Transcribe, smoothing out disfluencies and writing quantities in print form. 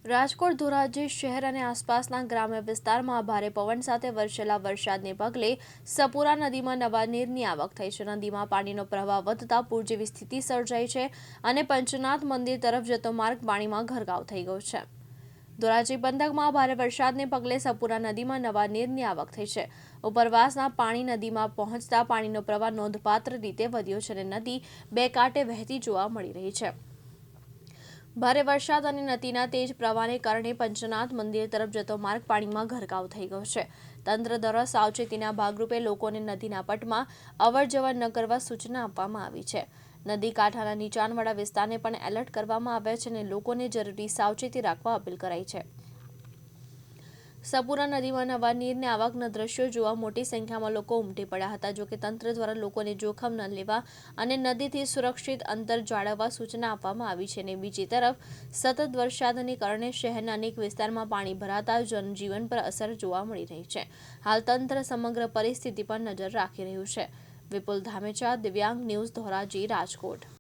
રાજકોટ ધોરાજી શહેર અને આસપાસના ગ્રામ્ય વિસ્તારમાં ભારે પવન સાથે વરસેલા વરસાદને પગલે સપુરા નદીમાં નવા નીરની આવક થઈ છે. નદીમાં પાણીનો પ્રવાહ વધતા પૂર જેવી સ્થિતિ સર્જાઈ છે અને પંચનાથ મંદિર તરફ જતો માર્ગ પાણીમાં ગરકાવ થઈ ગયો છે. ધોરાજી પંથકમાં ભારે વરસાદને પગલે સપુરા નદીમાં નવા નીરની આવક થઈ છે. ઉપરવાસના પાણી નદીમાં પહોંચતા પાણીનો પ્રવાહ નોંધપાત્ર રીતે વધ્યો છે અને નદી બે કાંઠે વહેતી જોવા મળી રહી છે. ભારે વરસાદ અને નદીના તેજ પ્રવાહને કારણે પંચનાથ મંદિર તરફ જતો માર્ગ પાણીમાં ગરકાવ થઈ ગયો છે. તંત્ર દ્વારા સાવચેતીના ભાગરૂપે લોકોને નદીના પટમાં અવરજવર ન કરવા સૂચના આપવામાં આવી છે. નદી કાંઠાના નીચાણવાળા વિસ્તારને પણ એલર્ટ કરવામાં આવ્યા છે અને લોકોને જરૂરી સાવચેતી રાખવા અપીલ કરાઈ છે. સપુરા નદીમાં નવા નીરની આવકના દ્રશ્યો જોવા મોટી સંખ્યામાં લોકો ઉમટી પડ્યા હતા. જોકે તંત્ર દ્વારા લોકોને જોખમ ન લેવા અને નદીથી સુરક્ષિત અંતર જાળવવા સૂચના આપવામાં આવી છે. અને બીજી તરફ સતત વરસાદને કારણે શહેરના અનેક વિસ્તારમાં પાણી ભરાતા જનજીવન પર અસર જોવા મળી રહી છે. હાલ તંત્ર સમગ્ર પરિસ્થિતિ પર નજર રાખી રહ્યું છે. વિપુલ ધામેચા, દિવ્યાંગ ન્યૂઝ, ધોરાજી, રાજકોટ.